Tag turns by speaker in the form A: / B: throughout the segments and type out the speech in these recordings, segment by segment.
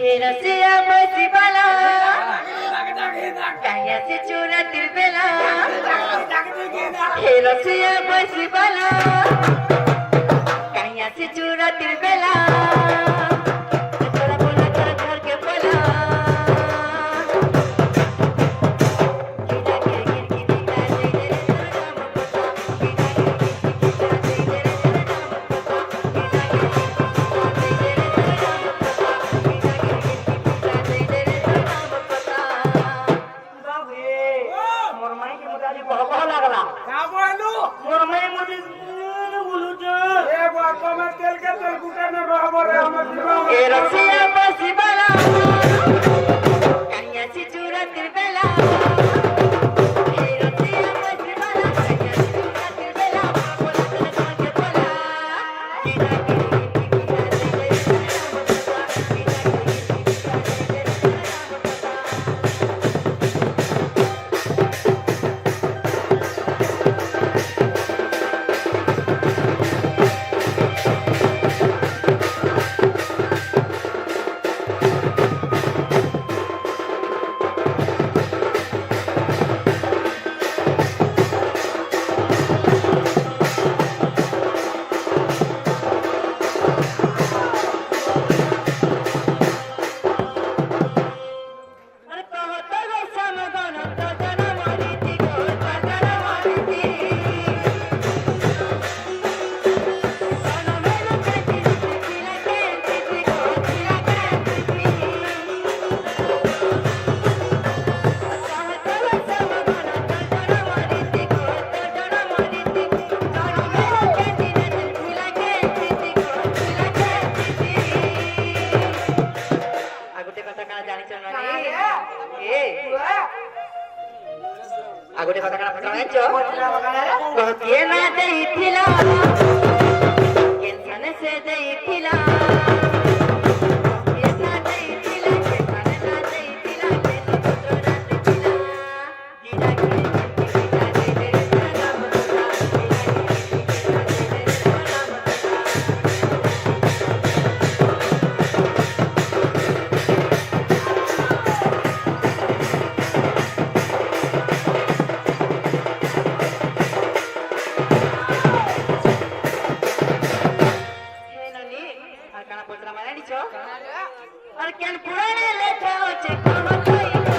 A: रसिया बसी बाला कहिया से चोरा दिल बेला हे रसिया बसी बाला कहिया से चोरा दिल बेला तोरा बोला तोरा घर के बोला रसिया बसी बाला कहिया से चोरा दिल बेला हे रसिया बसी बाला कहिया से चोरा दिल बेला बोला तोरा घर के बोला आगोटे कथा काना पचाणेचो कहतिए ना देइथिला केनसने से देइथिला केना देइथिला केनसने ना देइथिला केनो पुत्र ना देइथिला गीता के दे दे नाम और क्या पुराने लेखा होचे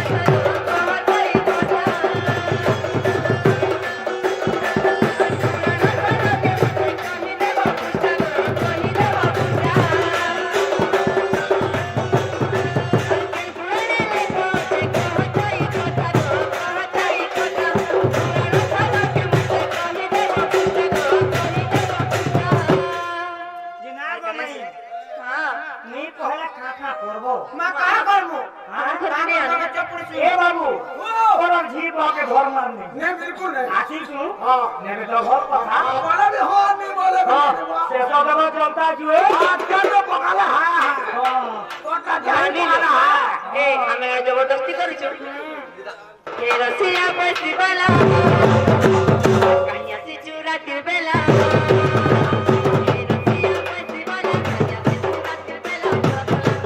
A: जबरदस्ती करी रसिया बसी बाला कहिया से चोरा दिल बेला रसिया बसी बाला कहिया से चोरा दिल बेला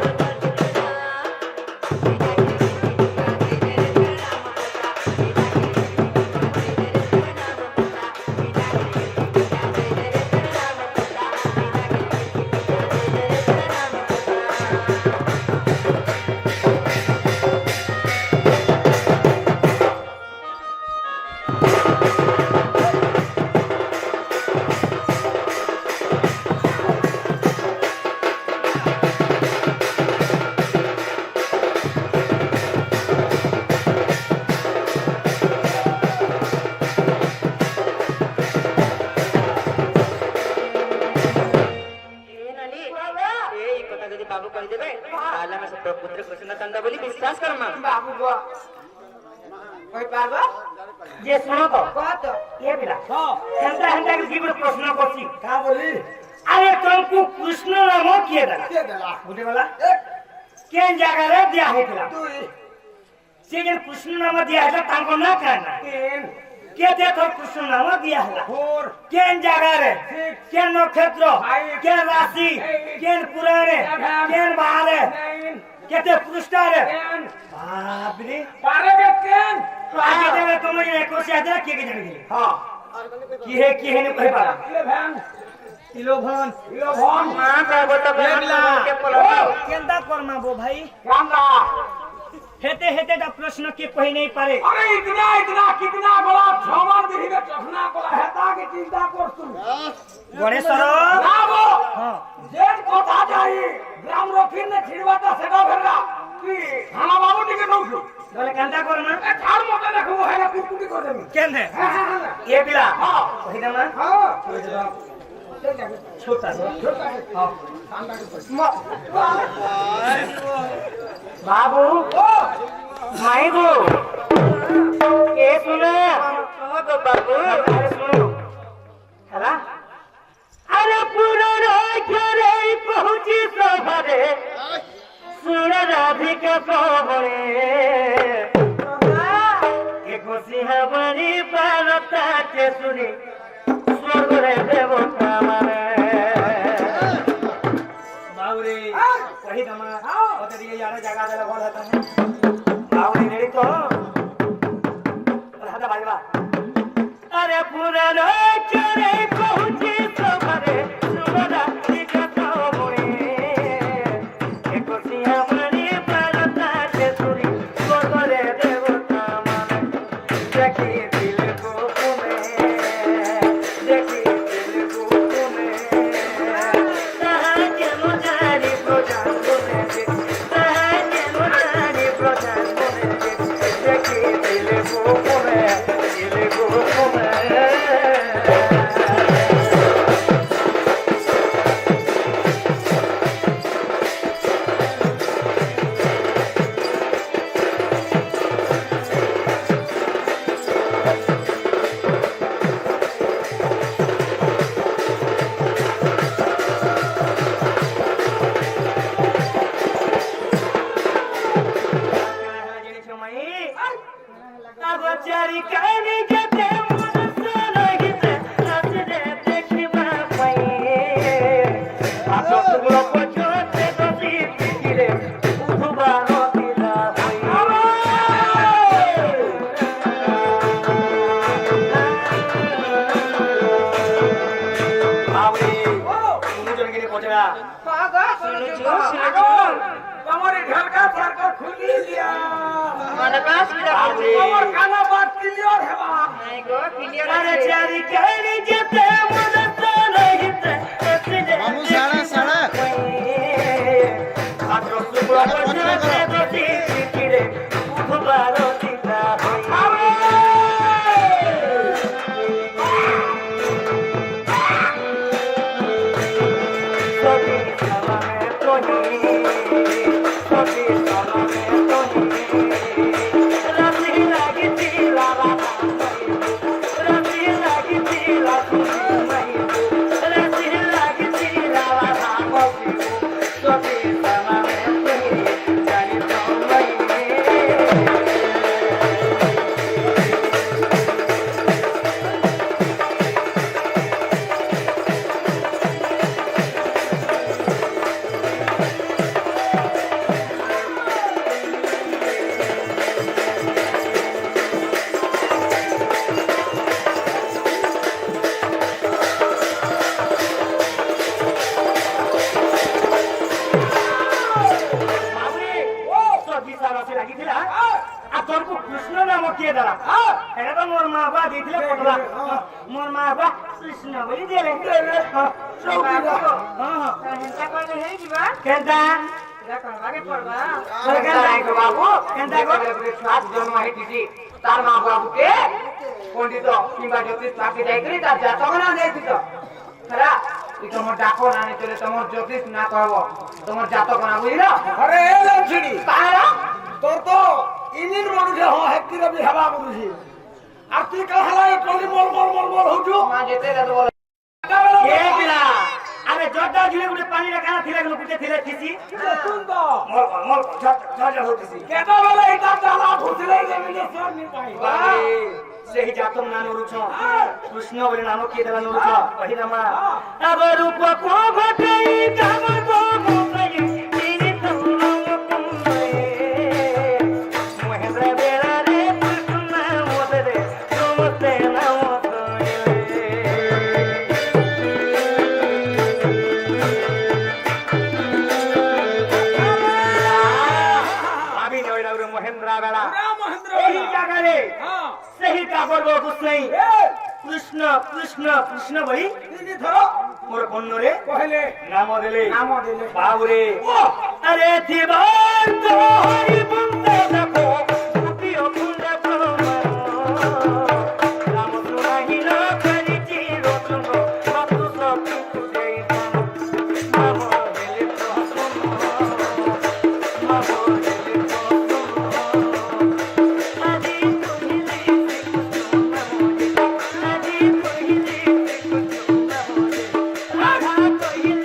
A: बाबू कह देबे ताला में सब पुत्र कृष्ण चंदा बोली विश्वास कर मां बाबू गो कोई पारबा जे सुनो तो ये बिला चंदा हंदा के जीवन प्रश्न करछि का बोली अरे तुमको कृष्ण नाम किए देला बुझे वाला केन जगह रे दिया हेतला तू से जे कृष्ण नाम दिया है ताको ना करना কেতে তোর কৃষ্ণ নাম দিয়া হলা কেন জায়গারে কেন নক্ষত্র কেন রাশি কেন পুরাণে কেন বাহারে কেতে পৃষ্ঠারে বাপরে
B: পারে কেন
A: আগে দেবে তুমি একুশে হাজার কে জানি হ্যাঁ কি হে নে কই পারা ইলোভন মা বাবতা কে বলো কেনটা করমাবো ভাই
B: কান্দা
A: हेते हेते दा प्रश्न के कोई नहीं पारे
B: अरे इतना कितना बड़ा भ्रमण दिखे प्रश्न कोला हेता के चिंता करतु
A: गणेश्वर
B: नाबो
A: हां
B: जेन কথা যাই গ্রাম রক্ষিন ने छिड़वाता सेटा भरला की खाना बाबू टिके नउछु
A: बोले कांता करना
B: ए झाड़ मते देखो है ना कुटकुटी कर देमी
A: केन है ये बिला हां कहि दमा
B: हां
A: छोटा हां बाबू माई गो ये सुनो तो बाबू अरे सुनो हला अरे पूरा राखरे पहुंची सभरे सुन राधिका कहरे एक सिंहबरी पारता के सुनी स्वर्ग रे देवता माने बाबूरे कही दमा ओते ये यार जगह देला बोल हता है बाबूरे रेडी तो हता बाजवा अरे पूरा राखरे पहुंची सभरे सुन राधिका कहरे एक सिंहबरी पारता के सुनी स्वर्ग रे देवता माने देखी दिल को देखी दिल को सहाय मुजारी प्रजान बोले सहाय मुजारी प्रजान बोले देखी दिल को चारी कानी जते मुझसे लगिते नाच दे देखी बापाई आसो तुगलो पछोते दोती पिकिरे उठुबारो दिला होई आवरी मुजन गिरी पछरा सुनु
B: तुम्हारी ढलका सरकार खुली दिया
A: मनकास की आवरी
B: তোমার কানা বাত ক্লিয়ার হেবা
A: नहीं गो क्लियर अरे चारी कानी जते मुझसे लगिते
C: मामू साड़ा साड़ा
A: आसो तुगलो पछोते दोती पिकिरे उठुबारो दिला होई कृष्ण नाम किए दला एटा तो मोर मां बा दिथिले पटला मोर मां बा कृष्ण बोली देले हां हेंता कोन हे जीवा केंता करवाके पड़बा सरकार को बाबू केंता को सात जन्म है दीदी तार मां बाबू के पंडित किबा ज्योतिष पाके जाई करी ता जातक ना दे दितो खरा इ तमर डाको नाने चले तमर ज्योतिष ना कहबो तमर जातक ना बुझिलो
B: अरे ए लंछड़ी
A: तारा
B: তোর তো ইনিন মানুষ হ হেক্তি রবি হেবা মানুষ আর তুই কাহালা টলি মল মল মল মল হউছু
A: মা যেতে রে বল কে বিলা আরে জড্ডা ঝুলে গুলে পানি রা কানা থিলা গুলো পিতে থিলা থিসি
B: শুন তো
A: মল জড্ডা হউতিসি
B: কেটা বেলা এটা জ্বালা ঘুরছিলাই জমিনে সর নি পাই
A: বাবা ସେହି ଜାତ ନା ନରୁଛ କୃଷ୍ଣ ବୋଲି ନାମ କିଏ ଦେଲା ନରୁଛ କହିରାମା अब रूप को घटई काबर को मुकई तेरी तुम महेंद्र बेला रे कृष्ण मोदरे तुमते नाम अभी नोइडा महेंद्र बेला ଏହି ଜାଗାରେ ସେହି କାବର ଗୋସାଇଁ କୃଷ୍ଣ କୃଷ୍ଣ କୃଷ୍ଣ ଭଳି ମୋର କର୍ଣ୍ଣରେ
B: କହିଲେ
A: ନାମ ଦେଲେ ବାବୁରେ
B: ଓ
A: अरे दीवार तो हरी बुंदे देखो टूटी ओ बुंदे राम सुनाही न करी जीरो सुनो मातु सब तुझे मामो दिल तो सुनो मामो दिल तो सुनो आदि तुझे आदि तुझे राधा तुझे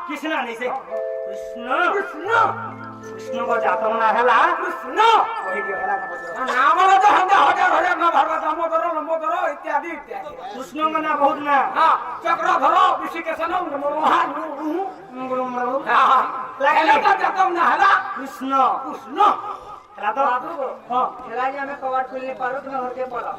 A: कृष्ण नहीं से कृष्ण
B: कृष्ण
A: कृष्ण को जाता ना हैला
B: कृष्ण
A: वही के हैला का
B: नाम तो हम हजार हजार ना भरवा दामोदर लंबोदर इत्यादि इत्यादि
A: कृष्ण का ना बहुत ना
B: हां चक्रधर ऋषिकेशन मोहन हां लगेला का जातम ना हला
A: कृष्ण
B: कृष्ण
A: हैला तो हां
D: खेला जे हमें कवर खुलने पारो तुम्हें होते पड़ा